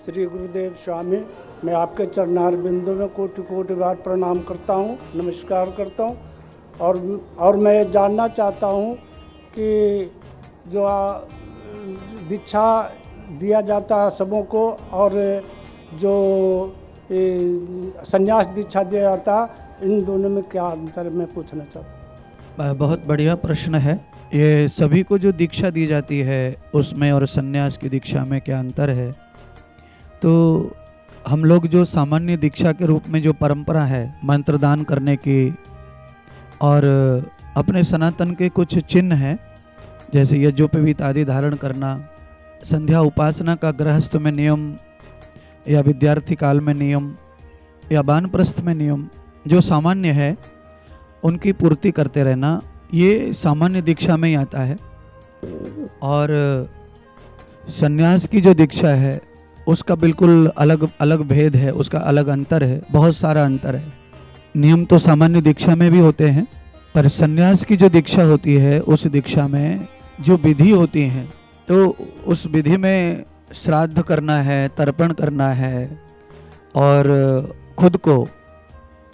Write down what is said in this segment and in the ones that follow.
श्री गुरुदेव स्वामी, मैं आपके चरणार बिंदु में कोटि कोटि बार प्रणाम करता हूँ, नमस्कार करता हूँ। और मैं ये जानना चाहता हूँ कि जो दीक्षा दिया जाता है सबों को और जो संन्यास दीक्षा दिया जाता है, इन दोनों में क्या अंतर है, मैं पूछना चाहता हूँ। बहुत बढ़िया प्रश्न है। ये सभी को जो दीक्षा दी जाती है उसमें और संन्यास की दीक्षा में क्या अंतर है? तो हम लोग जो सामान्य दीक्षा के रूप में जो परंपरा है मंत्र दान करने की और अपने सनातन के कुछ चिन्ह हैं, जैसे यज्ञोपवीत आदि धारण करना, संध्या उपासना का गृहस्थ में नियम या विद्यार्थी काल में नियम या वानप्रस्थ में नियम जो सामान्य है उनकी पूर्ति करते रहना, ये सामान्य दीक्षा में ही आता है। और संन्यास की जो दीक्षा है उसका बिल्कुल अलग अलग भेद है, उसका अलग अंतर है, बहुत सारा अंतर है। नियम तो सामान्य दीक्षा में भी होते हैं, पर संन्यास की जो दीक्षा होती है उस दीक्षा में जो विधि होती हैं, तो उस विधि में श्राद्ध करना है, तर्पण करना है और खुद को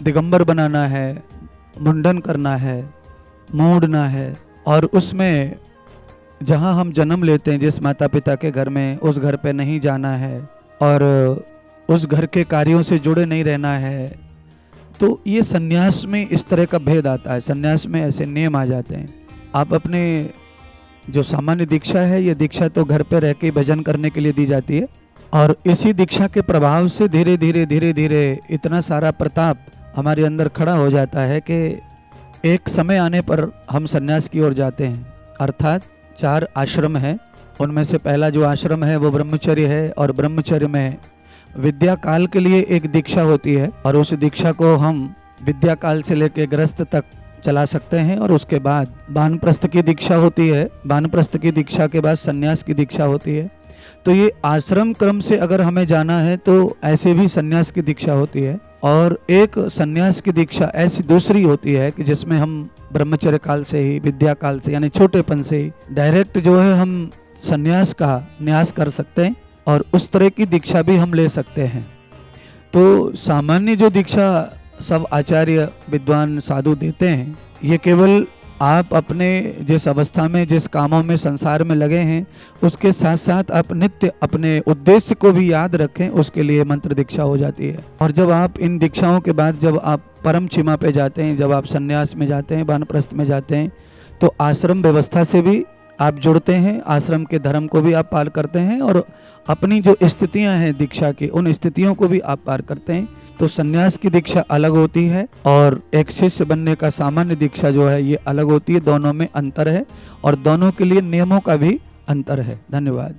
दिगंबर बनाना है, मुंडन करना है, मोड़ना है। और उसमें जहाँ हम जन्म लेते हैं जिस माता पिता के घर में, उस घर पे नहीं जाना है और उस घर के कार्यों से जुड़े नहीं रहना है। तो ये संन्यास में इस तरह का भेद आता है, संन्यास में ऐसे नियम आ जाते हैं। आप अपने जो सामान्य दीक्षा है, ये दीक्षा तो घर पे रह के भजन करने के लिए दी जाती है और इसी दीक्षा के प्रभाव से धीरे धीरे इतना सारा प्रताप हमारे अंदर खड़ा हो जाता है कि एक समय आने पर हम संन्यास की ओर जाते हैं। अर्थात 4 आश्रम हैं, उनमें से पहला जो आश्रम है वो ब्रह्मचर्य है और ब्रह्मचर्य में विद्या काल के लिए एक दीक्षा होती है और उस दीक्षा को हम विद्या काल से लेकर गृहस्थ तक चला सकते हैं। और उसके बाद वानप्रस्थ की दीक्षा होती है, वानप्रस्थ की दीक्षा के बाद संन्यास की दीक्षा होती है। तो ये आश्रम क्रम से अगर हमें जाना है तो ऐसे भी संन्यास की दीक्षा होती है। और एक संन्यास की दीक्षा ऐसी दूसरी होती है कि जिसमें हम ब्रह्मचर्य काल से ही, विद्या काल से, यानी छोटेपन से ही डायरेक्ट जो है हम संन्यास का न्यास कर सकते हैं और उस तरह की दीक्षा भी हम ले सकते हैं। तो सामान्य जो दीक्षा सब आचार्य विद्वान साधु देते हैं, ये केवल आप अपने जिस अवस्था में, जिस कामों में, संसार में लगे हैं, उसके साथ साथ आप नित्य अपने उद्देश्य को भी याद रखें, उसके लिए मंत्र दीक्षा हो जाती है। और जब आप इन दीक्षाओं के बाद जब आप परम सीमा पे जाते हैं, जब आप संन्यास में जाते हैं, वानप्रस्थ में जाते हैं, तो आश्रम व्यवस्था से भी आप जुड़ते हैं, आश्रम के धर्म को भी आप पार करते हैं और अपनी जो स्थितियाँ हैं दीक्षा की, उन स्थितियों को भी आप पार करते हैं। तो संन्यास की दीक्षा अलग होती है और एक शिष्य बनने का सामान्य दीक्षा जो है ये अलग होती है। दोनों में अंतर है और दोनों के लिए नियमों का भी अंतर है। धन्यवाद।